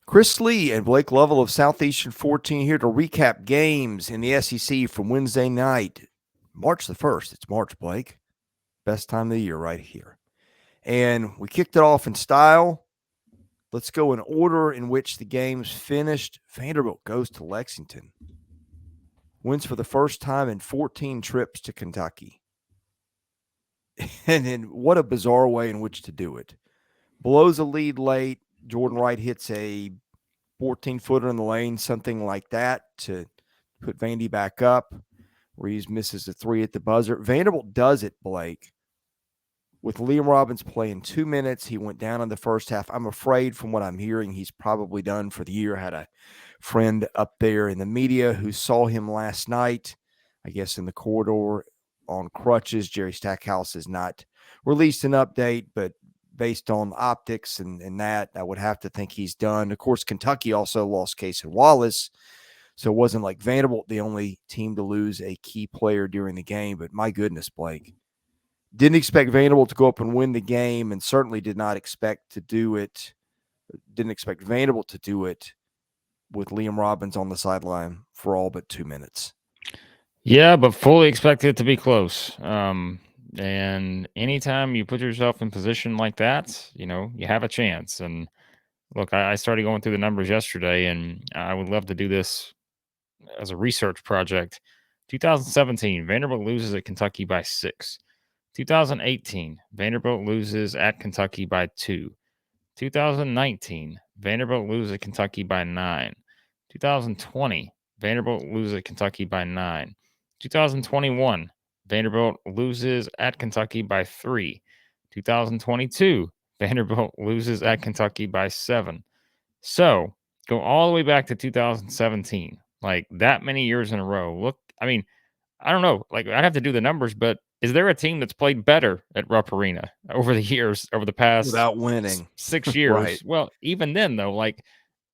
Chris Lee and Blake Lovell of Southeastern 14 here to recap games in the SEC from Wednesday night, March the 1st. It's March, Blake. Best time of the year right here. And we kicked it off in style. Let's go in order in which the games finished. Vanderbilt goes to Lexington. Wins for the first time in 14 trips to Kentucky. And in what a bizarre way in which to do it. Blows a lead late. Jordan Wright hits a 14-footer in the lane, something like that, to put Vandy back up. Reeves misses a three at the buzzer. Vanderbilt does it, Blake, with Liam Robbins playing 2 minutes. He went down in the first half. I'm afraid from what I'm hearing, he's probably done for the year. I had a friend up there in the media who saw him last night, I guess in the corridor on crutches. Jerry Stackhouse has not released an update, but based on optics and that, I would have to think he's done. Of course, Kentucky also lost Casey Wallace, so it wasn't like Vanderbilt the only team to lose a key player during the game. But my goodness, Blake, didn't expect Vanderbilt to go up and win the game, and certainly did not expect to do it. Didn't expect Vanderbilt to do it with Liam Robbins on the sideline for all but 2 minutes. Yeah, but fully expected it to be close. And anytime you put yourself in position like that, you have a chance. And look, I started going through the numbers yesterday, and I would love to do this as a research project. 2017, Vanderbilt loses at Kentucky by 6. 2018, Vanderbilt loses at Kentucky by 2. 2019, Vanderbilt loses at Kentucky by 9. 2020, Vanderbilt loses at Kentucky by 9. 2021, Vanderbilt loses at Kentucky by 3. 2022, Vanderbilt loses at Kentucky by 7. So go all the way back to 2017, like that many years in a row. Look, I mean, I don't know. Like, I'd have to do the numbers, but is there a team that's played better at Rupp Arena over the years, over the past Without winning. 6 years? Right. Well, even then, though, like,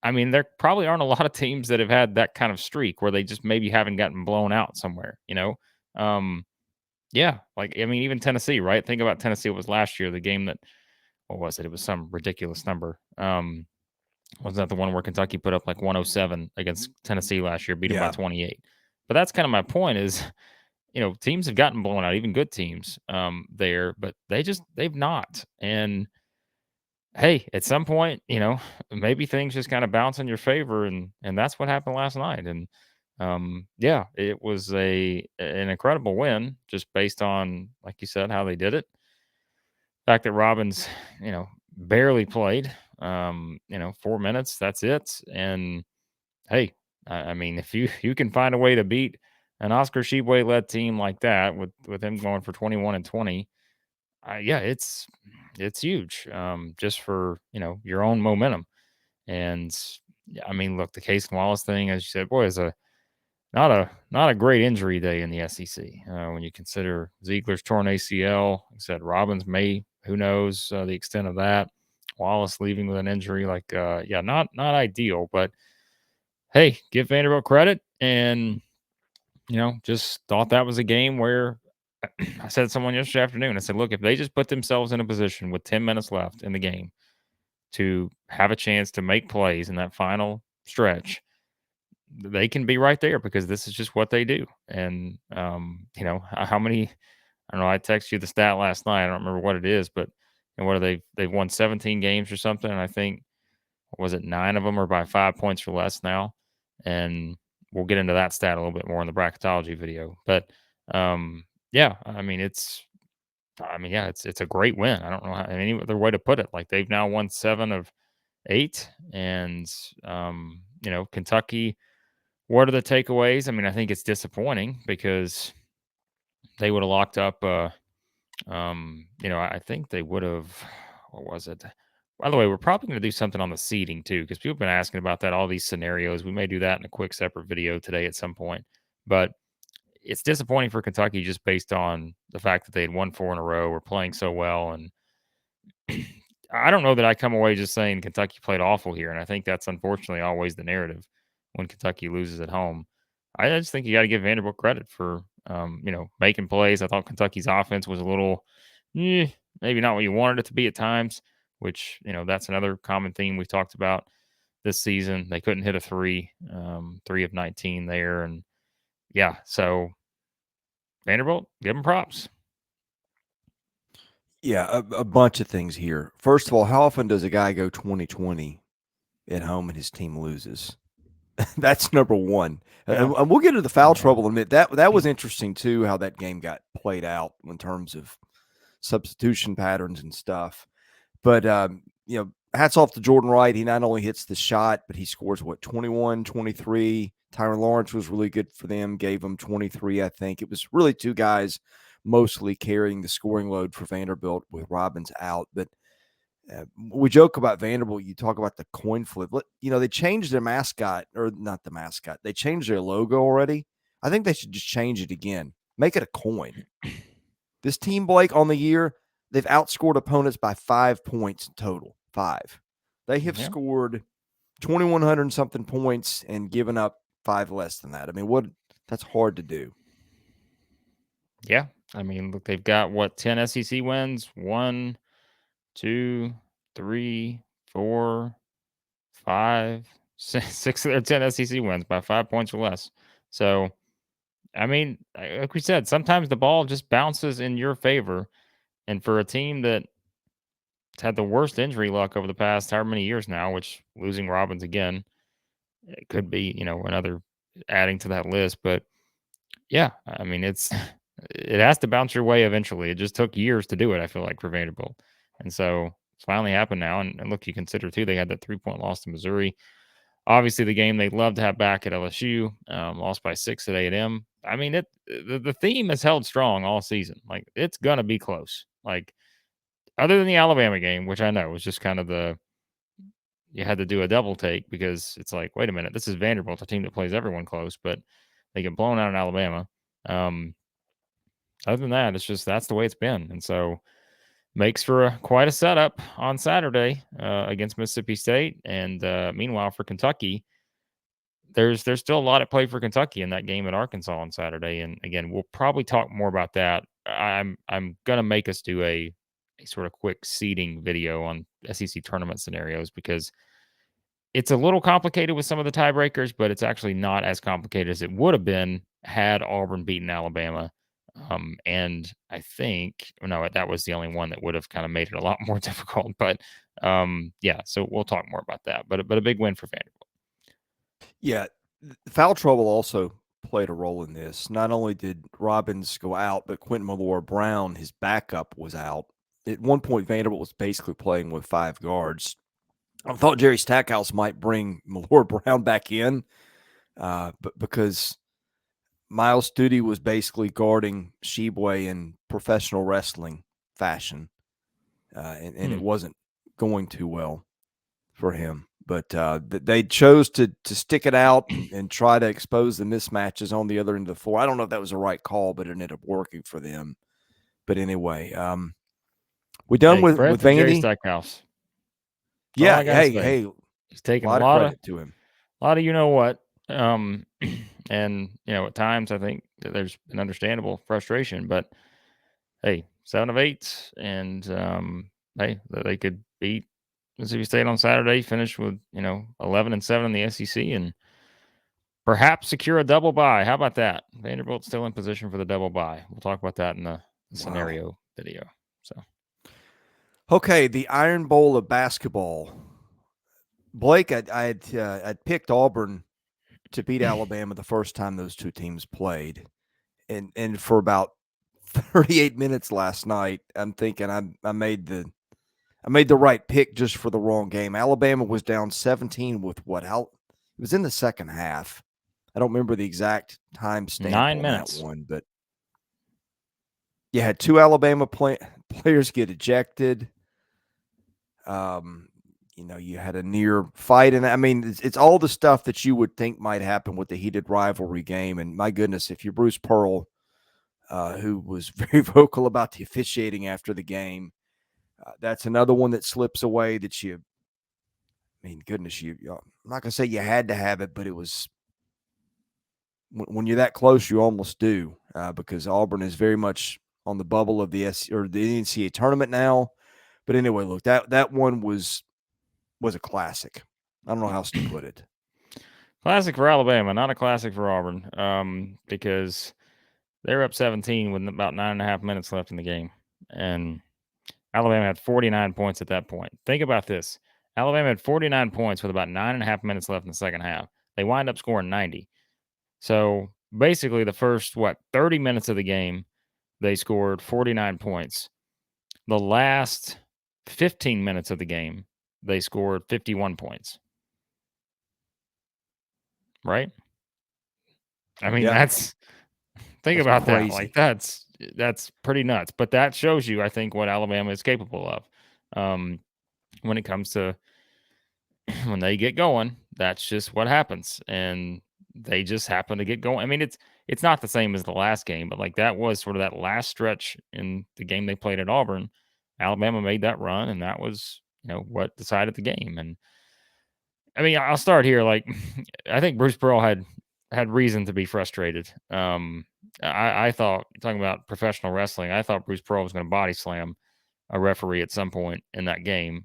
I mean, there probably aren't a lot of teams that have had that kind of streak where they just maybe haven't gotten blown out somewhere, Yeah, like, I mean, even Tennessee, right? Think about Tennessee. It was last year, the game that, what was it? It was some ridiculous number. Wasn't that the one where Kentucky put up like 107 against Tennessee last year, beat them by 28? But that's kind of my point is, teams have gotten blown out, even good teams there, but they've not. And hey, at some point, maybe things just kind of bounce in your favor, and that's what happened last night. And yeah, it was an incredible win just based on, like you said, how they did it. The fact that Robbins, barely played, 4 minutes, that's it. And hey, I mean, if you can find a way to beat an Oscar Tshiebwe led team like that with him going for 21 and 20, yeah, it's huge, just for your own momentum. And I mean, look, the Case Wallace thing, as you said, boy, is not a great injury day in the SEC when you consider Ziegler's torn ACL. Like I said, Robbins who knows the extent of that. Wallace leaving with an injury, like yeah, not ideal, but hey, give Vanderbilt credit, and just thought that was a game where I said to someone yesterday afternoon, I said, look, if they just put themselves in a position with 10 minutes left in the game to have a chance to make plays in that final stretch, they can be right there, because this is just what they do. And how many, I don't know, I texted you the stat last night. I don't remember what it is, but what are they've won 17 games or something, and I think, was it 9 of them are by 5 points or less now? And we'll get into that stat a little bit more in the bracketology video. But yeah, I mean, it's a great win. I don't know any other way to put it. Like, they've now won 7 of 8, and Kentucky. What are the takeaways? I mean, I think it's disappointing because they would have locked up. I think they would have. What was it? By the way, we're probably going to do something on the seeding too, because people have been asking about that, all these scenarios. We may do that in a quick separate video today at some point. But it's disappointing for Kentucky just based on the fact that they had won 4 in a row, were playing so well. And I don't know that I come away just saying Kentucky played awful here. And I think that's unfortunately always the narrative when Kentucky loses at home. I just think you got to give Vanderbilt credit for, making plays. I thought Kentucky's offense was a little, maybe not what you wanted it to be at times, which, that's another common theme we've talked about this season. They couldn't hit a 3, 3 of 19 there. And yeah, so Vanderbilt, give them props. Yeah, a bunch of things here. First of all, how often does a guy go 20-20 at home and his team loses? That's number one. Yeah. And we'll get to the foul trouble in a minute. That was interesting, too, how that game got played out in terms of substitution patterns and stuff. But, hats off to Jordan Wright. He not only hits the shot, but he scores, 21, 23. Tyron Lawrence was really good for them, gave him 23, I think. It was really two guys mostly carrying the scoring load for Vanderbilt with Robbins out. But we joke about Vanderbilt. You talk about the coin flip. They changed their mascot, or not the mascot. They changed their logo already. I think they should just change it again. Make it a coin. This team, Blake, on the year, they've outscored opponents by 5 points total. 5. They have scored 2,100 and something points and given up 5 less than that. I mean, that's hard to do. Yeah. I mean, look, they've got 10 SEC wins? 1, 2, 3, 4, 5, 6 of their 10 SEC wins by 5 points or less. So, I mean, like we said, sometimes the ball just bounces in your favor. And for a team that's had the worst injury luck over the past however many years now, which losing Robbins again, it could be, another adding to that list. But yeah, I mean, it has to bounce your way eventually. It just took years to do it, I feel like, for Vanderbilt. And so it's finally happened now. And look, you consider, too, they had that 3-point loss to Missouri. Obviously, the game they'd love to have back at LSU, lost by 6 at A&M. I mean, the theme has held strong all season. Like, it's going to be close. Like, other than the Alabama game, which I know was just kind of you had to do a double take because it's like, wait a minute, this is Vanderbilt, a team that plays everyone close, but they get blown out in Alabama. Other than that, it's just that's the way it's been. And so makes for quite a setup on Saturday against Mississippi State. And meanwhile, for Kentucky, there's still a lot at play for Kentucky in that game at Arkansas on Saturday. And again, we'll probably talk more about that. I'm gonna make us do a sort of quick seeding video on SEC tournament scenarios because it's a little complicated with some of the tiebreakers, but it's actually not as complicated as it would have been had Auburn beaten Alabama. And I think, no, that was the only one that would have kind of made it a lot more difficult. But yeah, so we'll talk more about that. But a big win for Vanderbilt. Yeah, foul trouble also played a role in this. Not only did Robbins go out, but Quentin Malloy-Brown, his backup, was out. At one point, Vanderbilt was basically playing with 5 guards. I thought Jerry Stackhouse might bring Malloy-Brown back in, but because Miles Studi was basically guarding Sheboy in professional wrestling fashion, and it wasn't going too well for him. But they chose to stick it out and try to expose the mismatches on the other end of the floor. I don't know if that was the right call, but it ended up working for them. But anyway, we done with Vandy. Jerry Stackhouse. Yeah, hey, he's taking a lot of credit to him. A lot of what, and at times I think that there's an understandable frustration. But hey, 7 of 8, and hey, they could beat Mississippi State on Saturday, finish with 11-7 in the SEC, and perhaps secure a double bye. How about that? Vanderbilt's still in position for the double bye. We'll talk about that in the scenario video. So, okay, the Iron Bowl of basketball. Blake, I'd picked Auburn to beat Alabama the first time those two teams played, and for about 38 minutes last night, I'm thinking I made the right pick just for the wrong game. Alabama was down 17 with it was in the second half. I don't remember the exact time stamp 9 on minutes. that one, but you had 2 Alabama players get ejected. You had a near fight, and I mean, it's all the stuff that you would think might happen with the heated rivalry game. And my goodness, if you're Bruce Pearl, who was very vocal about the officiating after the game, that's another one that slips away that I'm not going to say you had to have it, but it was when you're that close, you almost do, because Auburn is very much on the bubble of the NCAA tournament now. But anyway, look, that one was a classic. I don't know how else to put it. Classic for Alabama, not a classic for Auburn, because they were up 17 with about 9.5 minutes left in the game. And Alabama had 49 points at that point. Think about this. Alabama had 49 points with about 9.5 minutes left in the second half. They wind up scoring 90. So basically, the first, 30 minutes of the game, they scored 49 points. The last 15 minutes of the game, they scored 51 points. Right? I mean, think that's about crazy. that. Like that's pretty nuts. But that shows you, I think, what Alabama is capable of. When it comes to when they get going, that's just what happens. And they just happen to get going. I mean, it's not the same as the last game, but like that was sort of that last stretch in the game they played at Auburn. Alabama made that run, and that was, what decided the game. And I mean, I'll start here. Like, I think Bruce Pearl had reason to be frustrated. I thought, talking about professional wrestling, I thought Bruce Pearl was going to body slam a referee at some point in that game,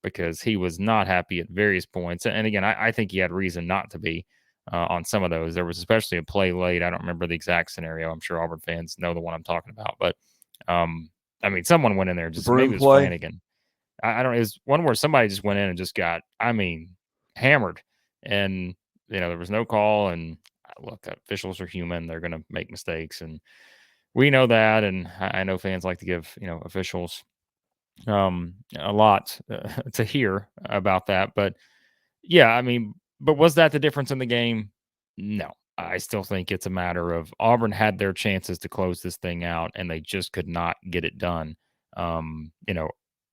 because he was not happy at various points. And again, I think he had reason not to be on some of those. There was especially a play late. I don't remember the exact scenario. I'm sure Auburn fans know the one I'm talking about. But I mean, someone went in there, The just broom maybe it was play. Flanagan. I don't know. It was one where somebody just went in and just got, hammered. And, there was no call. And look, officials are human. They're going to make mistakes. And we know that. And I know fans like to give, officials a lot to hear about that. But yeah, I mean, but was that the difference in the game? No. I still think it's a matter of Auburn had their chances to close this thing out, and they just could not get it done.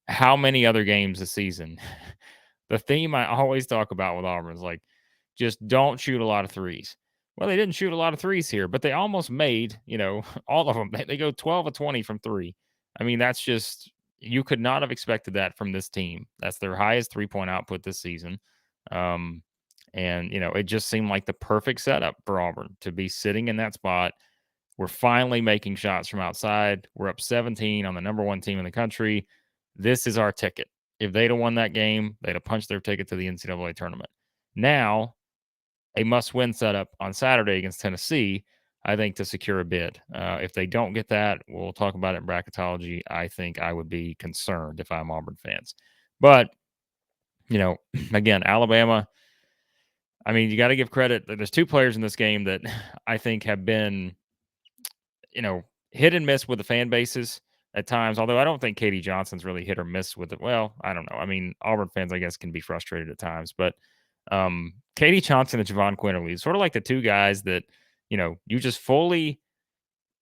How many other games this season? The theme I always talk about with Auburn is like, just don't shoot a lot of threes. Well, they didn't shoot a lot of threes here, but they almost made, all of them. They go 12 of 20 from three. I mean, that's just, you could not have expected that from this team. That's their highest 3-point output this season. And, it just seemed like the perfect setup for Auburn to be sitting in that spot. We're finally making shots from outside. We're up 17 on the number one team in the country. This is our ticket. If they'd have won that game, they'd have punched their ticket to the NCAA tournament. Now, a must-win setup on Saturday against Tennessee, I think, to secure a bid. If they don't get that, we'll talk about it in bracketology. I think I would be concerned if I'm Auburn fans. But, again, Alabama, I mean, you got to give credit. There's two players in this game that I think have been, hit and miss with the fan bases at times, although I don't think Katie Johnson's really hit or miss with it. Well, I don't know. I mean, Auburn fans, I guess, can be frustrated at times, but Katie Johnson and Javon Quinterly, sort of like the two guys that, you just fully,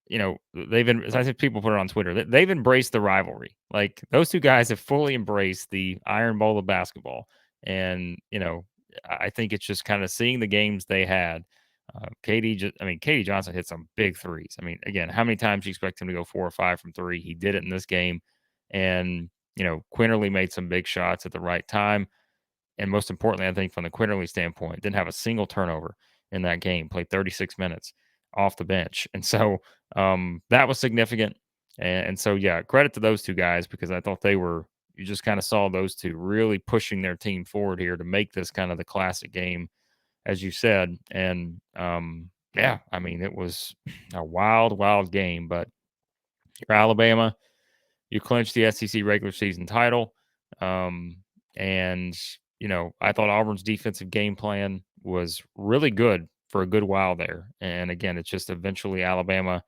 they've been, as I said, people put it on Twitter, they've embraced the rivalry. Like those two guys have fully embraced the Iron Bowl of basketball. And, I think it's just kind of seeing the games they had. Katie Johnson hit some big threes. I mean, again, how many times do you expect him to go 4 or 5 from three? He did it in this game. And, Quinterly made some big shots at the right time. And most importantly, I think from the Quinterly standpoint, didn't have a single turnover in that game, played 36 minutes off the bench. And so that was significant. And so, yeah, credit to those two guys, because I thought you just kind of saw those two really pushing their team forward here to make this kind of the classic game, as you said. And yeah, I mean, it was a wild, wild game. But you're Alabama, you clinched the SEC regular season title. And, I thought Auburn's defensive game plan was really good for a good while there. And again, it's just eventually Alabama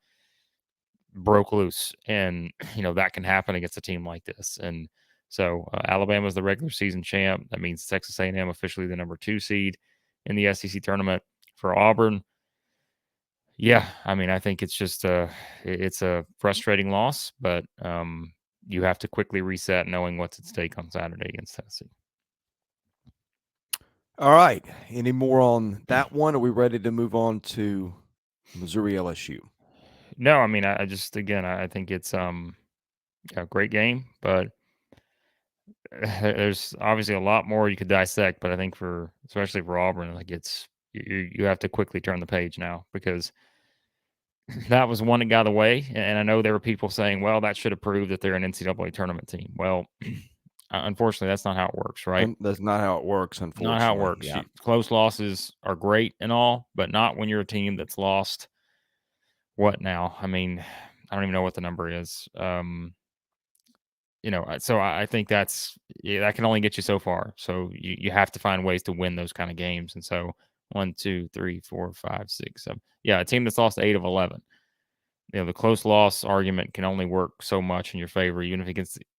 broke loose. And, that can happen against a team like this. And so Alabama's the regular season champ. That means Texas A&M officially the number 2 seed in the SEC tournament. For Auburn, yeah, I mean, I think it's just it's a frustrating loss, but you have to quickly reset knowing what's at stake on Saturday against Tennessee. All right. Any more on that one? Are we ready to move on to Missouri LSU? No, I mean, I just, again, I think it's a great game, but there's obviously a lot more you could dissect. But I think especially for Auburn, like you have to quickly turn the page now, because that was one that got away. And I know there were people saying, well, that should have proved that they're an NCAA tournament team. Well, Unfortunately, that's not how it works, right? And that's not how it works, Not how it unfortunately. works. Yeah. Close losses are great and all, but not when you're a team that's lost. What now? I mean, I don't even know what the number is. So I think that can only get you so far. So you have to find ways to win those kind of games. And so 1, 2, 3, 4, 5, 6, 7. Yeah, a team that's lost 8 of 11. The close loss argument can only work so much in your favor, even if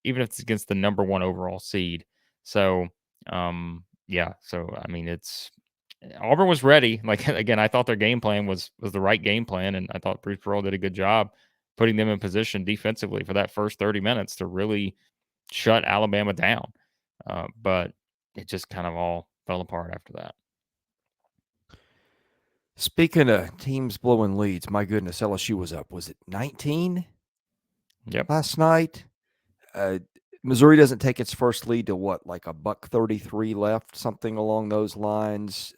it's against the number one overall seed. So, yeah. So I mean, Auburn was ready. Like again, I thought their game plan was the right game plan, and I thought Bruce Pearl did a good job putting them in position defensively for that first 30 minutes to really shut Alabama down. But it just kind of all fell apart after that. Speaking of teams blowing leads, my goodness, LSU was up. Was it 19? Yep. Last night? Missouri doesn't take its first lead to what, like $1:33 left, something along those lines.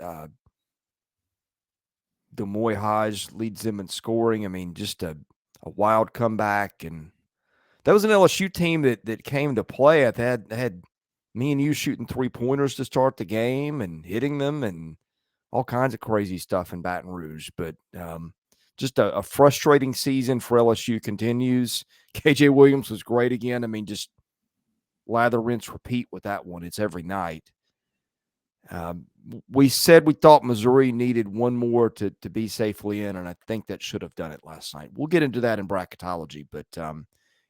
Demoy Hodge leads them in scoring. I mean, just a wild comeback. And that was an LSU team that came to play. I had me and you shooting 3-pointers to start the game and hitting them and all kinds of crazy stuff in Baton Rouge. But just a frustrating season for LSU continues. KJ Williams was great again. I mean, just lather, rinse, repeat with that one. It's every night. We said we thought Missouri needed one more to be safely in, and I think that should have done it last night. We'll get into that in bracketology. But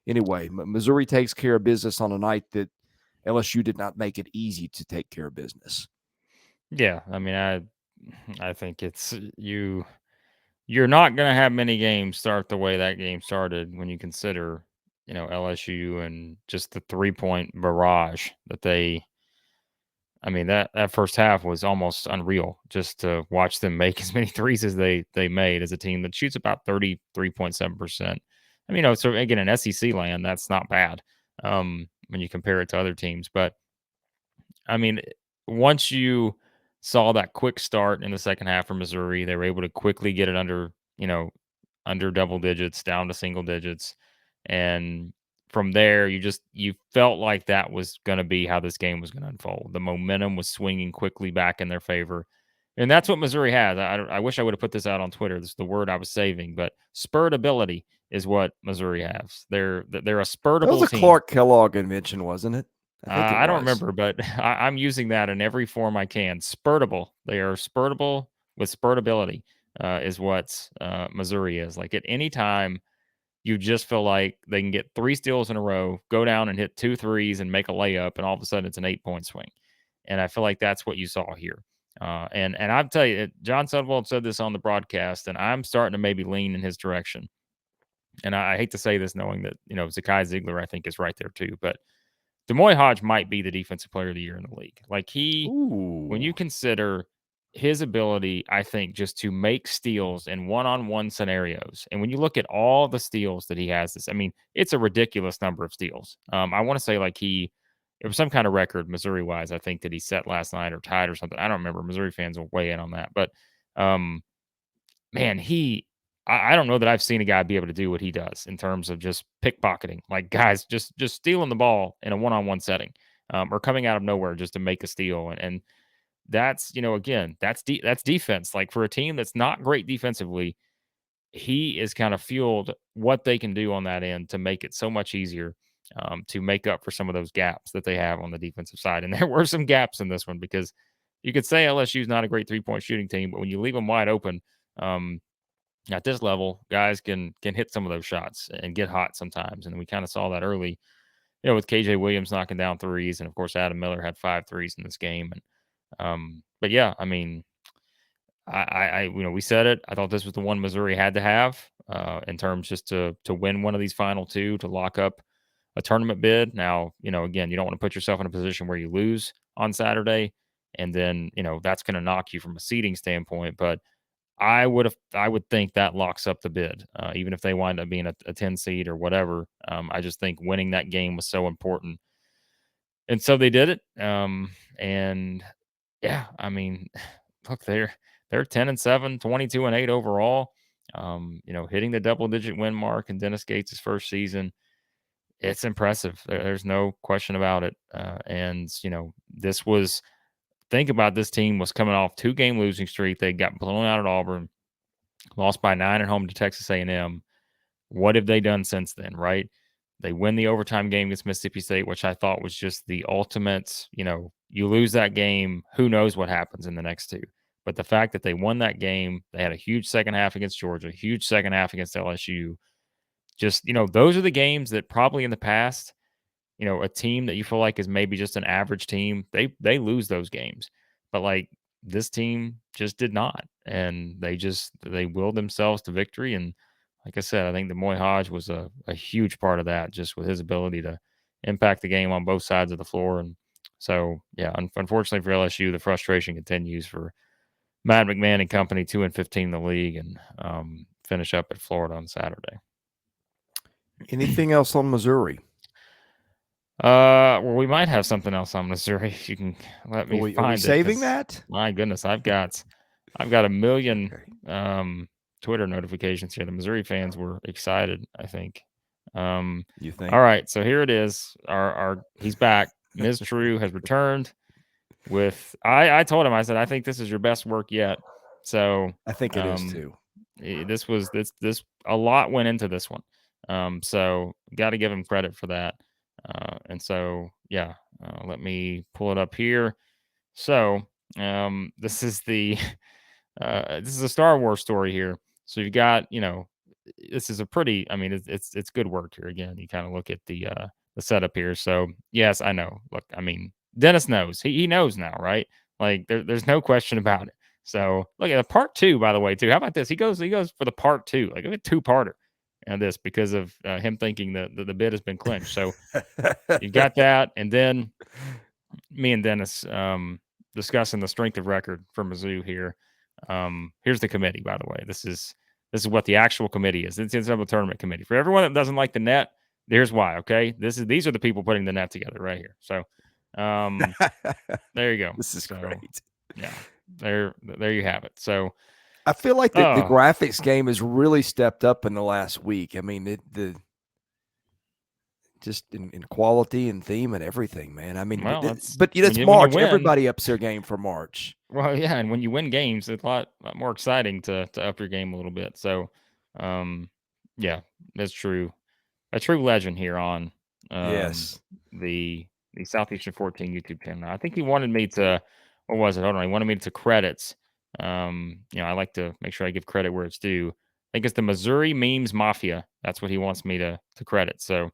anyway, Missouri takes care of business on a night that LSU did not make it easy to take care of business. Yeah, I mean, I think it's you're not going to have many games start the way that game started when you consider, LSU and just the 3-point barrage that I mean, that first half was almost unreal just to watch them make as many threes as they made as a team that shoots about 33.7%. I mean, so again, in SEC land, that's not bad when you compare it to other teams. But I mean, once you saw that quick start in the second half for Missouri, they were able to quickly get it under double digits, down to single digits. And from there, you felt like that was going to be how this game was going to unfold. The momentum was swinging quickly back in their favor. And that's what Missouri has. I wish I would have put this out on Twitter. This is the word I was saving, but spurt ability is what Missouri has. They're a That was spurtable a team. Clark Kellogg invention, wasn't it? I think it was. I don't remember, but I'm using that in every form I can. Spurtable. They are spurtable with spurtability is what Missouri is. Like at any time, you just feel like they can get 3 steals in a row, go down and hit 2 threes and make a layup, and all of a sudden it's an 8-point swing. And I feel like that's what you saw here. And I'll tell you, John Sudwald said this on the broadcast, and I'm starting to maybe lean in his direction. And I hate to say this, knowing that Zakai Ziegler I think is right there too, but Demoy Hodge might be the defensive player of the year in the league. Like when you consider his ability, I think, just to make steals in one-on-one scenarios, and when you look at all the steals that he has, I mean, it's a ridiculous number of steals. I want to say like it was some kind of record Missouri-wise, I think that he set last night or tied or something. I don't remember. Missouri fans will weigh in on that, but man, I don't know that I've seen a guy be able to do what he does in terms of just pickpocketing, like guys just stealing the ball in a one-on-one setting, or coming out of nowhere just to make a steal. And that's, again, that's defense. Like for a team that's not great defensively, he is kind of fueled what they can do on that end to make it so much easier to make up for some of those gaps that they have on the defensive side. And there were some gaps in this one because you could say LSU is not a great 3-point shooting team, but when you leave them wide open, at this level, guys can hit some of those shots and get hot sometimes. And we kind of saw that early, with KJ Williams knocking down threes. And of course, Adam Miller had 5 threes in this game. And, but yeah, I mean, we said it. I thought this was the one Missouri had to have in terms just to win one of these final 2 to lock up a tournament bid. Now, again, you don't want to put yourself in a position where you lose on Saturday. And then, that's going to knock you from a seeding standpoint. But I would think that locks up the bid, even if they wind up being a 10 seed or whatever. I just think winning that game was so important. And so they did it. And yeah, I mean, look, they're 10-7, 22-8 overall. Hitting the double digit win mark in Dennis Gates' first season. it's impressive. There's no question about it. And, this was – think about this team was coming off 2-game losing streak. They got blown out at Auburn, lost by 9 at home to Texas A&M. What have they done since then, right? They win the overtime game against Mississippi State, which I thought was just the ultimate, you lose that game, who knows what happens in the next two. But the fact that they won that game, they had a huge second half against Georgia, huge second half against LSU. Just, those are the games that probably in the past, a team that you feel like is maybe just an average team, they lose those games. But like this team just did not. And they willed themselves to victory. And like I said, I think the Moy Hodge was a huge part of that, just with his ability to impact the game on both sides of the floor. And so, yeah, unfortunately for LSU, the frustration continues for Matt McMahon and company, 2-15 in the league, and finish up at Florida on Saturday. Anything else on Missouri? Well, we might have something else on Missouri. If you can let me find it. Are we saving that? My goodness, I've got a million Twitter notifications here. The Missouri fans were excited, I think. You think? All right, so here it is. He's back. Ms. True has returned with. I told him, I said, I think this is your best work yet. So I think it is too. This was this a lot went into this one. So got to give him credit for that. And so, yeah, let me pull it up here. So, this is this is a Star Wars story here. So you've got, this is a pretty, I mean, it's good work here. Again, you kind of look at the setup here. So yes, I know. Look, I mean, Dennis knows. He knows now, right? Like there's no question about it. So look at the part 2, by the way, too. How about this? He goes for the part 2, like a 2-parter. And this because of him thinking that the bid has been clinched. So you got that, and then me and Dennis discussing the strength of record for Mizzou here. Here's the committee, by the way. This is what the actual committee is. It's the NCAA tournament committee. For everyone that doesn't like the net, here's why. Okay, these are the people putting the net together right here. So there you go. This is great. Yeah, there you have it. So. I feel like the graphics game has really stepped up in the last week. I mean, just in quality and theme and everything, man. I mean, but it's March. Everybody ups their game for March. Well, yeah, and when you win games, it's a lot more exciting to up your game a little bit. So, yeah, that's true. A true legend here on yes, the Southeastern 14 YouTube channel. I think he wanted me to. What was it? Hold on. He wanted me to credits. I like to make sure I give credit where it's due. I think it's the Missouri Memes Mafia. That's what he wants me to credit. So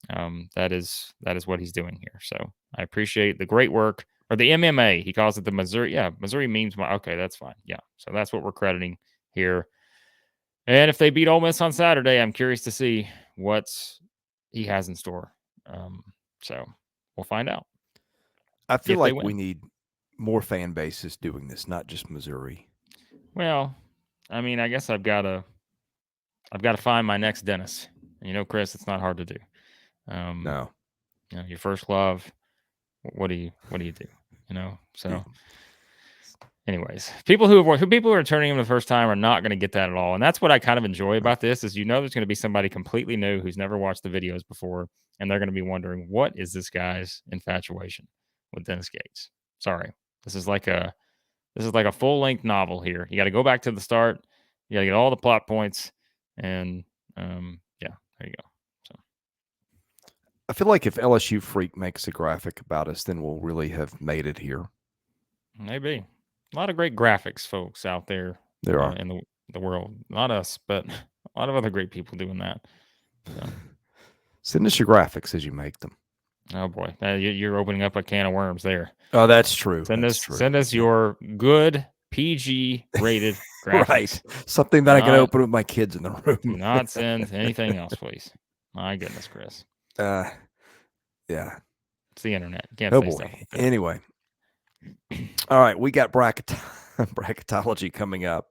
that is what he's doing here. So I appreciate the great work. Or the MMA, he calls it the Missouri. Yeah, Missouri Memes. Okay, that's fine. Yeah, so that's what we're crediting here. And if they beat Ole Miss on Saturday, I'm curious to see what he has in store. So we'll find out. I feel like we need more fan bases doing this, not just Missouri. Well, I mean, I guess I've got to find my next Dennis. Chris, it's not hard to do. No. Your first love. What do you do? So. Anyways, people who are returning him the first time are not going to get that at all, and that's what I kind of enjoy about this. Is there's going to be somebody completely new who's never watched the videos before, and they're going to be wondering what is this guy's infatuation with Dennis Gates. Sorry. This is like a full-length novel here. You got to go back to the start. You got to get all the plot points, and yeah, there you go. So I feel like if LSU Freak makes a graphic about us, then we'll really have made it here. Maybe a lot of great graphics folks out there. There are in the world. Not us, but a lot of other great people doing that. So. Send us your graphics as you make them. Oh boy, you're opening up a can of worms there. Oh, that's true. Send us your good PG rated graphics. Right, something that I can open with my kids in the room. Do not send anything else, please. My goodness, Chris. Yeah, it's the internet. Can't say stuff like that. Anyway, all right, we got bracketology coming up.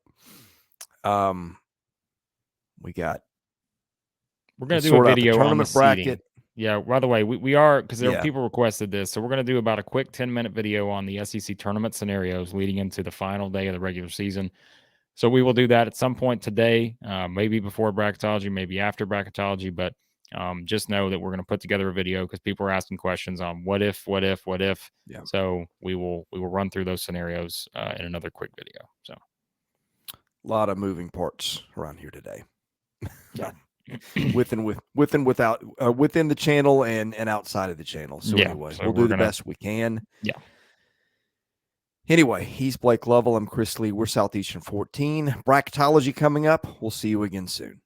We're going to do a video on the bracket. Seating. Yeah, by the way, we are, because there are people requested this, so we're going to do about a quick 10-minute video on the SEC tournament scenarios leading into the final day of the regular season. So we will do that at some point today, maybe before bracketology, maybe after bracketology, but Just know that we're going to put together a video because people are asking questions on what if. Yeah. So we will run through those scenarios in another quick video. So a lot of moving parts around here today. Yeah. within the channel and outside of the channel. So anyway, we'll do the best we can. Yeah. Anyway, he's Blake Lovell. I'm Chris Lee. We're Southeastern 14. Bracketology coming up. We'll see you again soon.